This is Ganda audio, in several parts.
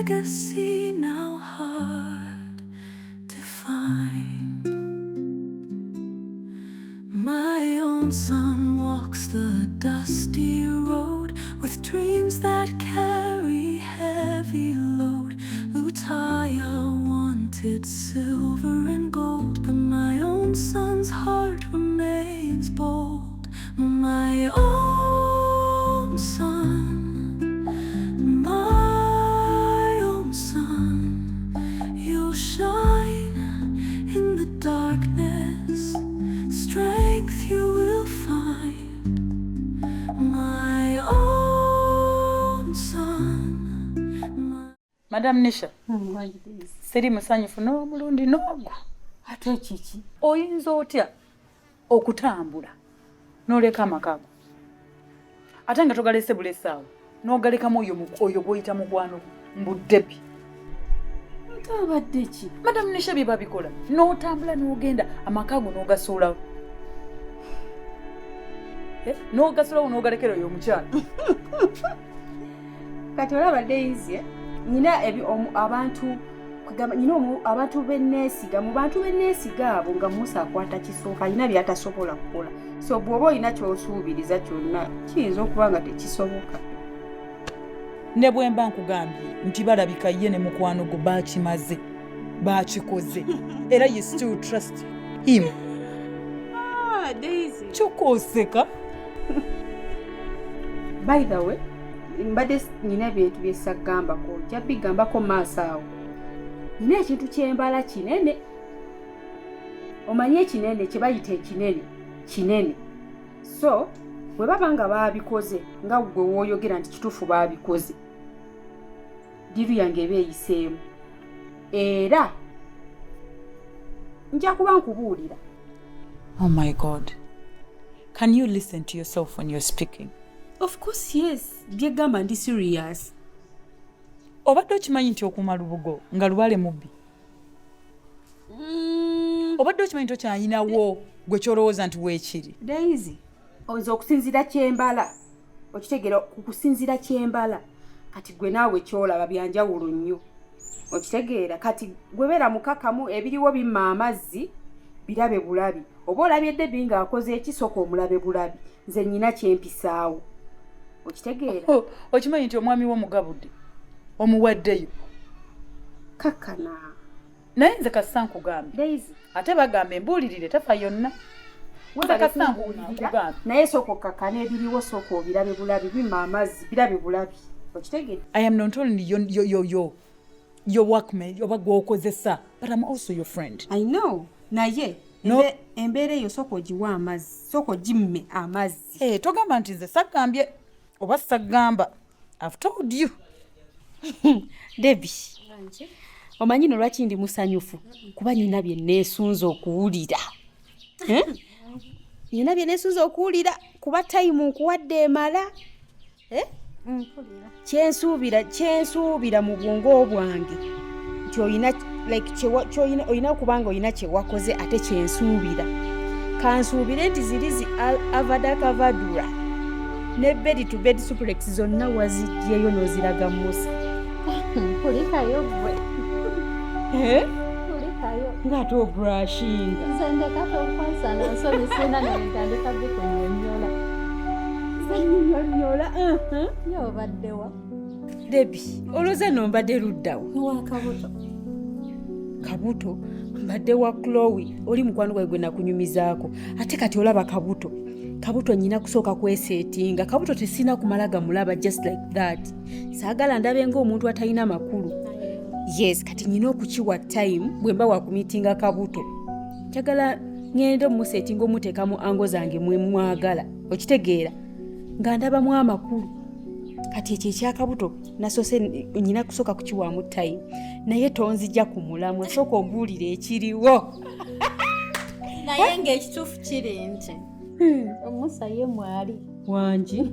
legacy now hard to find. My own son walks the dusty road with dreams that carry heavy load. Utaya wanted silver and gold, but my own son's heart remains bold. My own son, my own son, you'll shine in the darkness, strength you will find. My own son. Madam Nisha, seri musanyufu n'omulundi n'ogwo. Ate kiki? Oyinza otya okutambula n'oleka amakago ate nga togalese bulesaawo n'ogalekamu oyo gw'oyita mukwano mbuddebi. Ate abadde ki? Madam Nisha bye babikola n'otambula n'ogenda amakago n'ogasuulawo. N'ogasuulawo n'ogalekera oyo omukyala. Kati olaba Daisy, nina abantu kugamba nina abantu benneesiga mu bantu benneesiga abo nga Musa akwata kisooka alina by'atasobola kukola. So bw'oba olina ky'osuubiriza kyonna kiyinza okuba nga tekisoboka. Ne bwe mba nkugambye nti balabika ye ne mukwano gwo baakimaze baakikoze era you still trust him. Daisy. Kyokoseka. By the way, mbadde nina bintu byesagambako nja bigambako maaso awo. Nina ekintu kyembala kinene. Omanye ekinene kye bayita ekinene kinene. So bwe baba nga baabikoze nga gwe wooyogera nti kituufu baabikoze, diru yange eba eyiseemu era nja kuba nkubuulira. Oh my God. Can you listen to yourself when you're speaking? Of course, yes. Byegamba ndi serious. Obadde okimanyi nti okuuma lubugo nga lubale mubbi? Obadde okimanyi nti okyayinawo gwe kyolowooza nti weekiri? Daisy, oyinza okusinzira kyembala. Okitegeera kukusinzira kyembala. Kati gwe naawe kyolaba byanjawulo nnyo. Okitegeera kati gwe beera mukakamu ebiriwo bimma amazzi birabe bulabi. Oba olabye Debbie ng'akoze ekisoko omulabe bulabi. Nze nnyina kyempisaawo. Okitegeera? Okimanyi nti omwami w'omugabudde omuwaddeyo. Kakana. Naye nze kassa nkugambye. Daisy. Ate bagamba embuulirire tafa yonna. Naye soko kakana ebiriwo soko obirabe bulabi bimma amazzi birabe bulabi. Okitegeera? I am not only your workmate oba gw'okozesa, but I'm also your friend. I know. Naye no. Embeera eyo soko ogiwa amazzi, soko gimme amazzi. Togamba nti nze sagambye oba sagamba. I've told you. Debbie, omanyi no lwaki ndi musanyufu? Kuba nyina bye neesunza okuwulira. Nyina bye neesunza okuwulira kuba time nkuwadde emala. Kyensuubira mu bwongo bwange nti oyina oyina kubanga oyina kye wakoze ate kyensuubira. Kansuubire nti zirizi avada kavadura ne bed to bed suplex zonna wazijjeyo n'oziraga Musa. Kulikayo gwe. Kulikayo. Ng'ate obrushinga. Nze ndekata okwansana nsoni sina n'entandika bikunyonyola. Nnyonnyola. Y'obaddewa. Debbie, olowooza nno mbadde luddawo? Wa Kabuto. Kabuto? Mbadde wa Chloe, oli mukwano gwe nakunyumizaako. Ate kati olaba Kabuto. Kabuto nnyina kusooka kweseetinga. Kabuto tesina kumala gamulaba just like that. Saagala ndabe ng'omuntu atalina makulu. Yes, kati nnyina okukiwa time bwe mba wakumitinga Kabuto. Njagala ngende mumuseetinga omuteekamu ango zange mwe mwagala. Okitegeera? Nga ndabamu amakulu. Kati ekyo ekyakabuto nasose nnyina kusooka kukiwaamu time. Naye tonzijja ku mulamwa, sooka obuulire ekiriwo. Naye ng'ekituufu kiri nti Musa ye mwali wangi.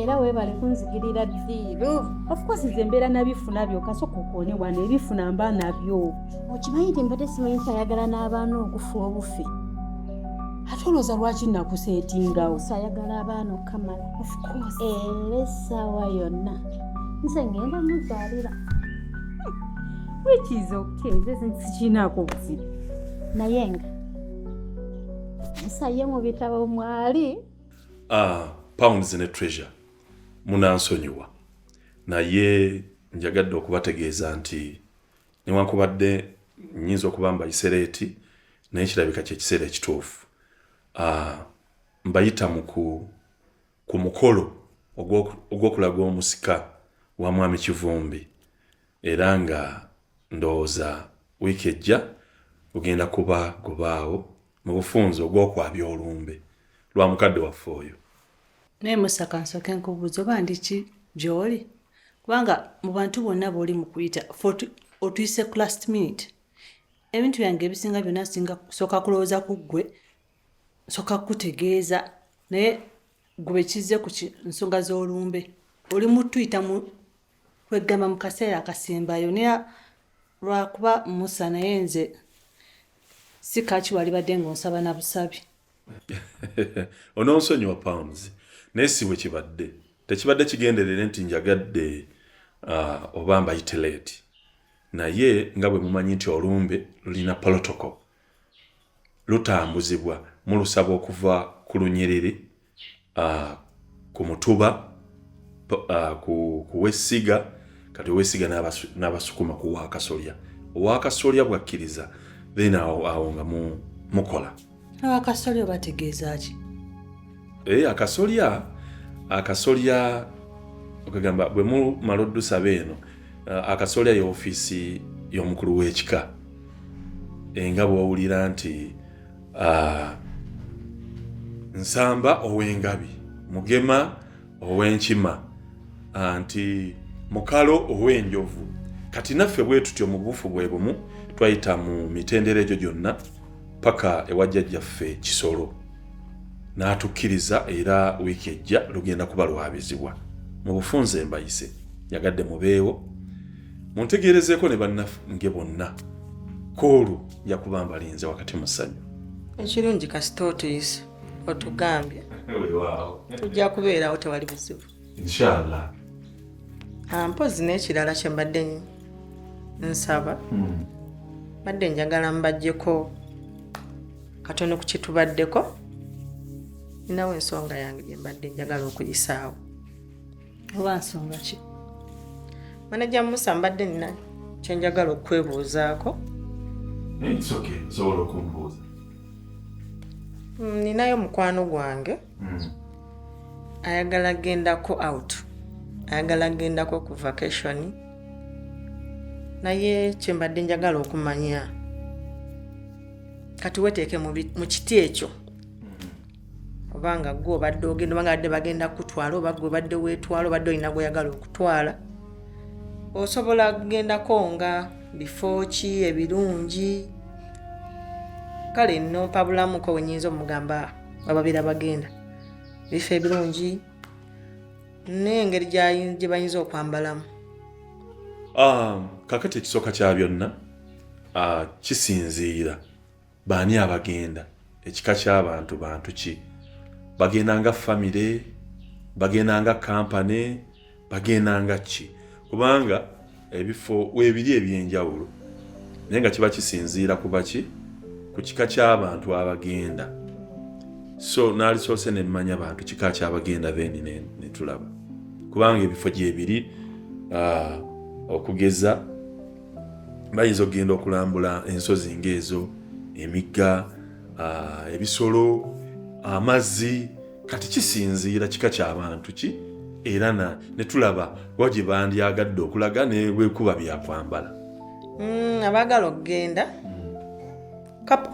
Era weebale kunzigirira ddiiru. Of course nze mbeera nabifuna byokka sooka okoone wano ebifuna mba nabyo. Okimanyi nti mbadde simanyi nti ayagala n'abaana okufa obufi. Ate olowooza lwaki nakuseetingawo? Musa ayagala abaana okukamala. Of course. Era essaawa yonna nze ngenda muzaalira which is okay nze sikiinaako buzibu naye nga musaye mu bitabo mwali Pounds ne Treasure munansonyiwa naye njagadde okubategeeza nti newankubadde nnyinza okuba mbayisereeti naye kirabika kyekiseera ekituufu mbayita ku mukolo ogw'okulaga omusika wa mwami Kivumbi era nga ndowooza wiiki ejja lugenda kuba gobaawo mu bufunze ogw'okwabya olumbe lwa mukadde waffe oyo. naye Musa kansooke nkubuuza oba ndiki gy'oli kubanga mu bantu bonna b'oli mu kuyita otuyise ku last minute ebintu byange ebisinga byonna singa sooka kulowooza ku ggwe sooka kutegeeza naye gwe kizze ku nsonga z'olumbe oli mutuyita mu kwegamba mu kaseera akasembayo naye lwakuba Musa naye nze si kaki walibadde ng'onsaba na busabi Ononsonyiwa Pounds naye si bwe kibadde tekibadde kigenderere nti njagadde oba mbayite leeti naye nga bwe mumanyi nti olumbe lulina protocol lutambuzibwa mulusaba okuva ku lunyiriri ku mutuba ku wessiga kati wessiga n'abasukuma ku wakasolya owakasolya bwakkiriza then awo nga mukola abakasolya bategeeza ki akasolya okugamba bwe mumala oddusaba eno akasolya ye ofiisi y'omukulu w'ekika nga bw'owulira nti nsamba ow'engabi mugema ow'enkima nti mukalo ow'enjovu kati naffe bwe tutyo mu bufu bwe bumu twayita mu mitendera egyo gyonna paka ewajjajjaffe Kisolo n'atukkiriza era wiiki ejja lugenda kuba lwabizibwa mu bufunze mbayise yagadde mubeewo muntegeerezeeko ne bannange bonna koolu njakuba mbalinze wakati mu ssanyu ekirungi kasita otuyise otugambye tujja kubeerawo tewali buzibu inshallah mpozi n'ekirala kye mbadde nsaba badde njagala mbajjeko katono ku kitubaddeko ninawo ensonga yange gye mbadde njagala okuyisaawo oba nsonga ki manaja Musa mbadde nina kyenjagala okwebuuzaako sobola okumbuuza ninayo mukwano gwange ayagala gendako out ayagala gendako ku vacation naye kyembadde njagala okumanya kati weteeke mu kiti ekyo obanga gwe obadde ogenda obanga badde bagenda kutwala oba gwe badde weetwala obadde olina gweyagala okutwala osobola kugendako nga bifo ki ebirungi kale nno pabulamuko wenyinza omugamba ababeera bagenda bifo ebirungi n'engeri gye bayinza okwambalamu kakati ekisooka kya byonna kisinziira baani abagenda ekika ky'abantu bantu ki bagenda nga famire bagenda nga kampani bagenda nga ki kubanga ebifo weebiri ebyenjawulo naye nga kiba kisinziira kuba ki ku kika ky'abantu abagenda so naalisoose ne mmanya bantu kika ky'abagenda then ne tulaba kubanga ebifo gyebiri okugeza bayinza okugenda okulambula ensozi ng'ezo emigga ebisolo amazzi kati kisinziira kika ky'abantu ki era ne tulaba wagye bandyagadde okulaga ne bwekuba byakwambala abaagala okugenda kapo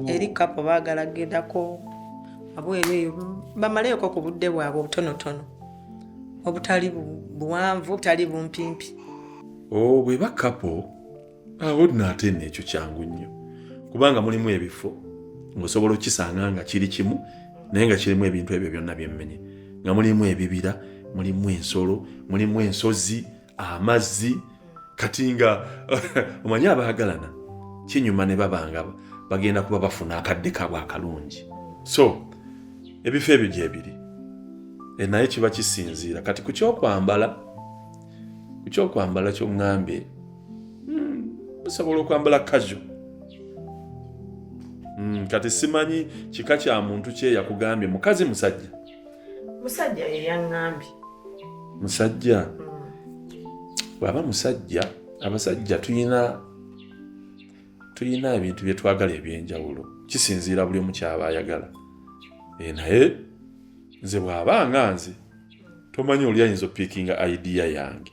eri kapo baagala gendako abweru eyo bamaleyoko ku budde bwabwe obutonotono obutali buwanvu obutali bumpimpi bwe bakapo awo nate nno ekyo kyangu nnyo kubanga mulimu ebifo ng'osobola okisanga nga kiri kimu naye nga kirimu ebintu ebyo byonna byemmenye nga mulimu ebibira mulimu ensolo mulimu ensozi amazzi kati nga omanyi abaagalana kinyuma ne babanga bagenda kuba bafuna akadde kabwe akalungi so ebifo ebyo gyebiri naye kiba kisinziira kati ku kyokwambala ky'oŋŋambye musobola okwambala casual. Kati simanyi kika kya muntu kye yakugambye mukazi musajja ye yaŋŋambye. Musajja bw'aba musajja, abasajja tuyina ebintu bye twagala eby'enjawulo, kisinziira buli omu kyaba ayagala. Naye nze bw'aba nga nze tomanyi oli ayinza opiikinga idea yange.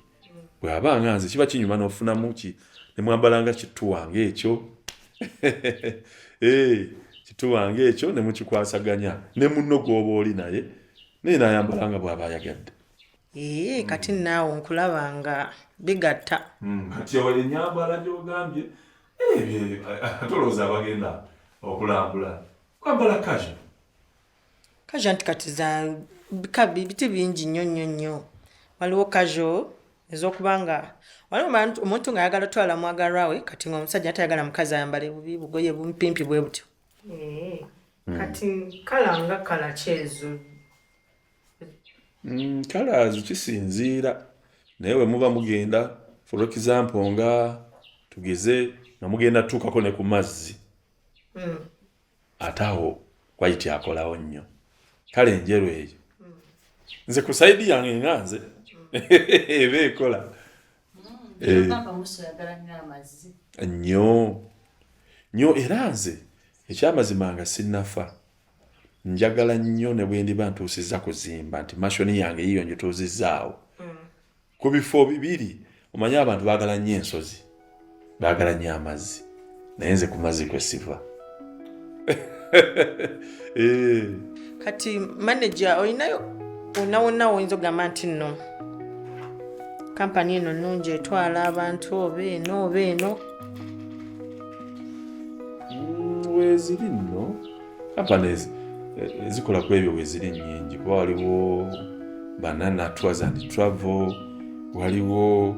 Bw'aba nga nze kiba kinyuma n'ofunamu ki ne mwambalanga kitu wange ekyo kitu wange ekyo ne mukikwasaganya ne munno gw'oba oli naye nayambalanga bw'aba ayagadde. Kati naawe nkulaba nga bigatta. Kati ewali ennyambala gy'ogambye tolowooza abagenda okulambula kwambala casual. Nti kati za biti bingi nnyo. Waliwo casual ez'okubanga waliwo omuntu ng'ayagala otwala mwagalwa we kati ng'omusajja atayagala mukazi ayambale bugoye bumpimpi bwe butyo. Kati kala nga kala kyezo. Kala kisinziira naye we muba mugenda for example nga tugeze nga mugenda tuukako ne ku mazzi ate awo white akolawo nnyo. Kale enjeru eyo nze ku saidi yange nga nze eba ekola nnyo era nze ekyamazima nga sinnafa njagala nnyo ne bwe ndiba ntuusizza kuzimba nti mashoni yange yiyo ngituuzizzaawo ku bifo bibiri. Omanyi abantu baagala nnyo ensozi, baagala nnyo amazzi, naye nze ku mazzi kwe siva. Kati manager olinayo wonna oyinza okugamba nti nno kampani eno nnungi etwala abantu oba eno. Weziri nno kampani ezikola ku ebyo weziri nnyingi. Kuba waliwo Banana Tours and Travel, waliwo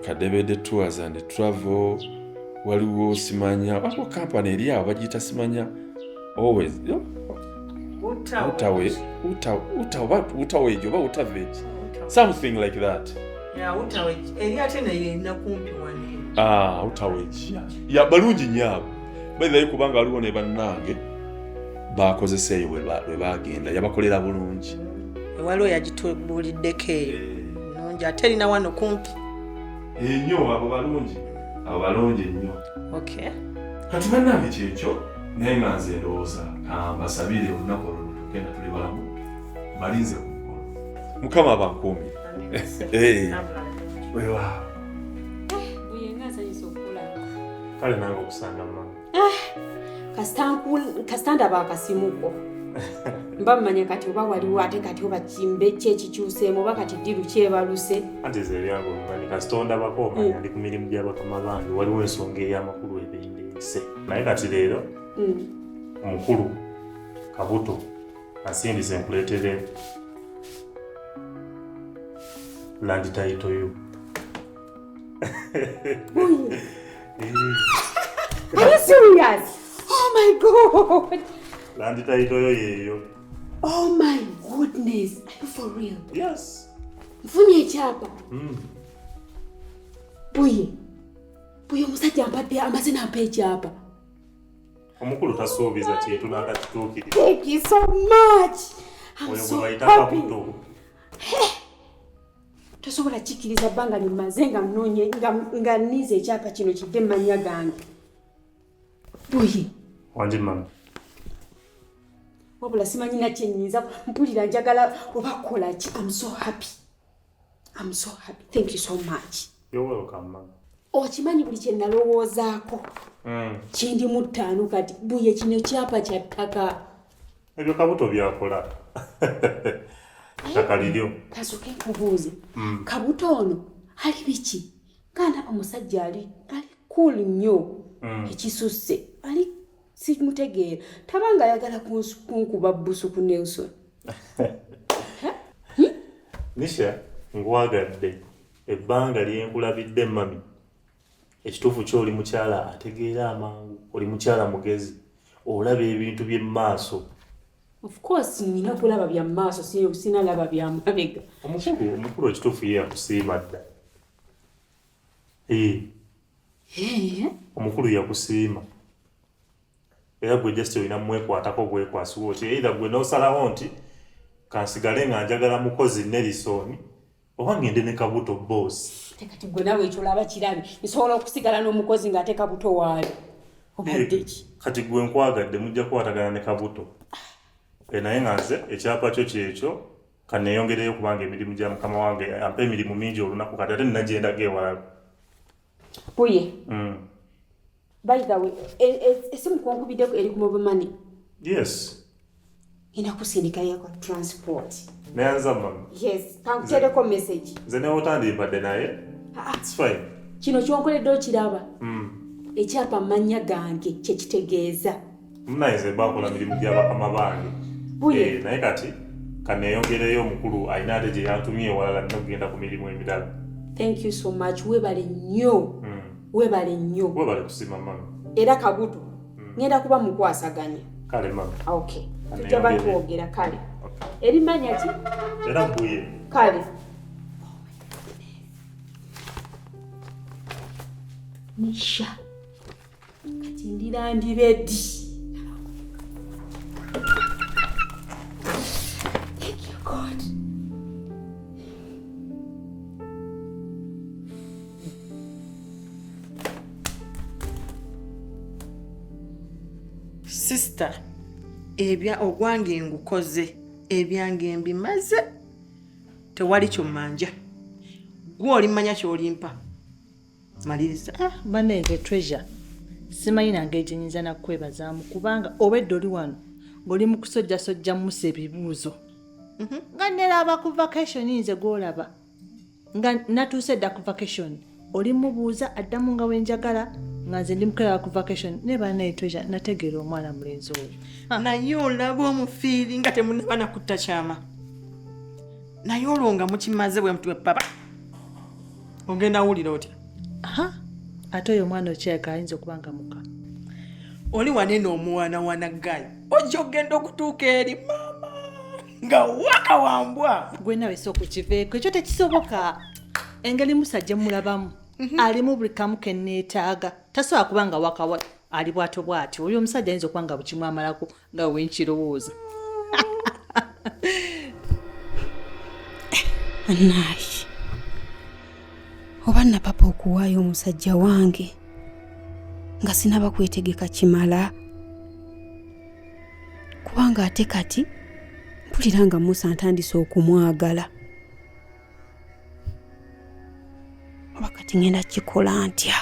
Kadebede Tours and Travel, waliwo simanya waliwo kampani eri awo bagiyita simanya always utawejo oba utaveji something like that. Utaweji ya balungi nnyabo bayivayo kubanga waliwo ne bannange bakozeseeyo bwe bagenda yabakolera bulungi. Waliwo yagitubuliddeko eyo nungi ate erina wano kumpi ennyo. Abo balungi nnyo. Kati bannange kyekyo naye nga nze ndowooza mbasabire olunaku olwo tugenda tuli balamu balinze ku mukolo. Mukama abankuumi. Weewaawo. Kale nange okusanga mama. Kasita ndaba akasimuko mba mmanya kati oba waliwo ate kati oba kimbe kyekikyuseemu oba kati ddiru kyebaluse. Anti ze ebyange obimanyi kasita ondabako omanya ndi ku mirimu gy'abakama bange waliwo ensonga ey'amakulu ebindeese. Naye kati leero omukulu Kabuto asindise nkuleetere land title yo. Are you serious? Oh my God! Land title yo yeyo. Oh my goodness! Are you for real? Yes. Mfunye ekyapa. Bbuye omusajja ampadde amazina ampa ekyapa. Omukulu tasuubiza kintu n'akakituukirira. Thank you so much. I'm so happy. Tosobola kikkiriza bbanga limaze nga mnoonye nga nnize ekyapa kino kidde mu mannya gange. Bbuye. Wangi mama. Wabula simanyi na kyennyinza mpulira njagala oba kola ki. I'm so happy. Thank you so much. You're welcome mama. Okimanyi buli kye nalowoozaako. Kindi mu ttaano kati Bbuye kino kyapa kya ttaka. Ebyo Kabuto byakola. Ttaka liryo. Kasooke nkubuuze. Kabuto ono ali biki? Kana omusajja ali cool nnyo. Ekisusse ali simutegeera. Tabanga ayagala kunkuba bbusu ku Nelson. Nisha ngwagadde ebbanga lyenkulabidde mami. Ekituufu ky'oli mukyala ategeera amangu, oli mukyala mugezi, olaba ebintu by'emmaaso. Of course nina kulaba bya maaso sina laba bya mabega. Omukulu ekituufu ye yakusiima dda. Omukulu yakusiima. Era gwe just olina mwekwatako bwekwasiwo oti either gwe n'osalawo nti kansigale nga njagala mukozi Nelisoni oba ngende ne Kabuto boss. Kati gwe nawe ekyolaba kirabi nsobola okusigala n'omukozi ng'ate Kabuto waali. Kati gwe nkwagadde mujja kukwatagana ne Kabuto. Naye nga nze ekyapa kyo kyekyo kaneeyongereyo kubanga emirimu gya mukama wange ampa emirimu mingi olunaku kati ate nnagyendako ewala. Bbuye. By the way, esimu kwankubiddeko eri ku mobile money? Yes. Inakusindika yako transport. Neanza mama? Yes, kankutereko message. Nze ne otandiyibadde naye? It's fine. Kino kyonkoledde okiraba? Ekyapa mannya gange kyekitegeeza. Munayinza bakola mirimu gya bakama bange. Bbuye. Naye kati kaneeyongereyo omukulu ayina ate gye yantumye ewalala nokugenda ku mirimu emirala. Thank you so much. Webale nnyo. Webale nnyo. Webale kusiima mama. Era Kabuto ngenda kuba mukwasaganya. Kale mama. Okay. Tujja kwogera kale. Erimanya ki? Era Bbuye. Kale. Nisha. Kati ndira ndiredi. Thank you God. Sister, ebya ogwange ngukoze, ebyange mbimaze. Tewali kyomanja. Gwe olimanya kyolimpa. Maliriza. Banne nze treasure. Simanyi nange gyenyinza nakwebazaamu kubanga obedde oli wano ng'oli mu kusojjasojja musa ebibuuzo. Nga neraba ku vacation nze gw'olaba. Nga natuuse dda ku vacation. Oli mubuuza addamu nga wenjagala nga nze ndi mukolera ku vacation ne banne treasure nategeera omwana mulenzi oyo. Naye olaba omufiiri nga temunaba nakutta kyama. Naye olwo nga mukimaze bwe mutwe papa. Ogenda wulira otya? Ate oyo omwana okyeka ayinza okubanga muka. Oli wanene omuwaanawaana gayo. Ojja ogenda okutuuka eri mama nga waka wambwa. Gwe nawe so kukiveeko ekyo tekisoboka. Engeri musajja mulabamu. Alimu buli kamu ke neetaaga. Tasobola kubanga wakawa ali bwato bwati. Oyo omusajja ayinza okuba nga bukimu amalako nga wenkirowooza. Anayi. Oba na papa okuwaayo omusajja wange nga sinaba kwetegeka kimala. Kubanga ate kati mpulira nga Musa ntandise okumwagala. Oba kati ngenda kikola ntya?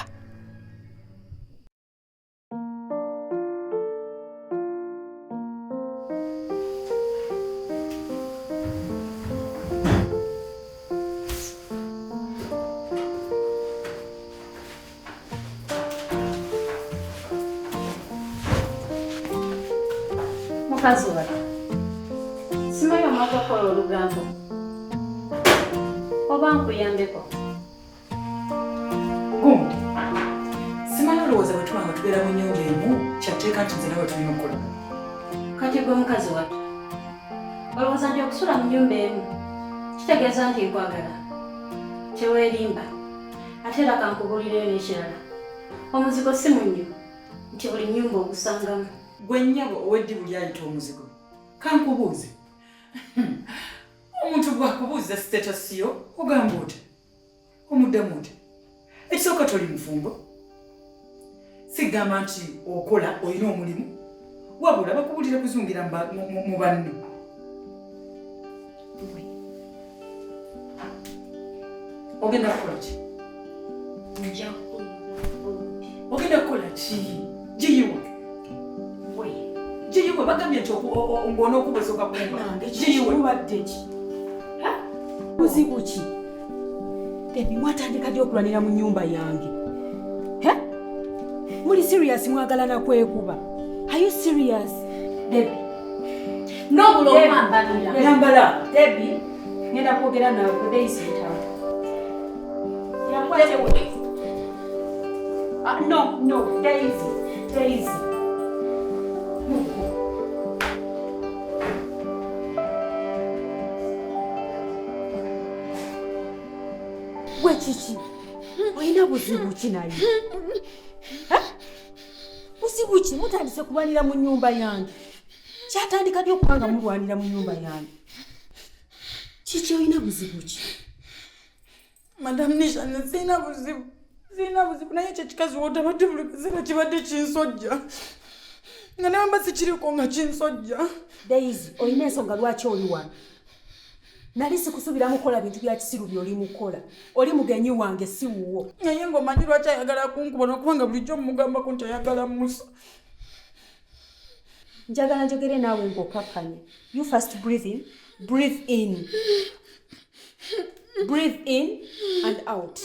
Mukazi we, simanyi omwaka okukola olugambo oba nkuyambeko? Gundi, simanyi olowooza bwe tuba nga tubeera mu nnyumba emu kyatteeka nti nze nawe tulina okukola. Kati gwe mukazi wattu olowooza nti okusula mu nnyumba emu kitegeeza nti nkwagala? Teweerimba. Ate era kankubuulireyo n'ekirala. Omuzigo si munnyo nti buli nnyumba ogusangamu. Gwe nnyabo oweddi buli ayita omuzigo. Kankubuuze. Omuntu bw'akubuuza status yo ogamba oti? Omuddamu oti? Ekisooka toli mufumbo. Sigamba nti okola olina omulimu. Wabula bakubuulira kuzungira mu banno. Ogenda kukola ki? Ogenda kukola ki? Giyiwa. Giyiwe bagambye nti ng'ona okubuuza kumba. Giyiwe. Obadde ki? Buzibu ki? Baby, mwatandika ddi okulwanira mu nnyumba yange? Muli serious mwagalana kwekuba? Are you serious? Baby. Yambala. Baby, ngenda kwogera nawe ku Daisy ntawe. No, Daisy. gwe kiki olina buzibu ki naye buzibu ki mutandise kulwanira mu nnyumba yange kyatandika ddi okubanga mulwanira mu nnyumba yange kiki olina buzibu ki Madam Nisha sina buzibu naye ekyo kikazi wotabadde buli kiseera kibadde kinsojja nga newamba sikiriko nga kinsojja. Daisy olina ensonga lwaki oli wano nali sikusubiramu kukola bintu bya kisiru by'oli mukola oli mugenyi wange si wuwo naye ng'omanyi lwaki ayagala kunkuba n'okubanga bulijjo mugambako nti ayagala Musa. njagala njogere naawe ng'okakkanya. You first breathe in breathe in and out.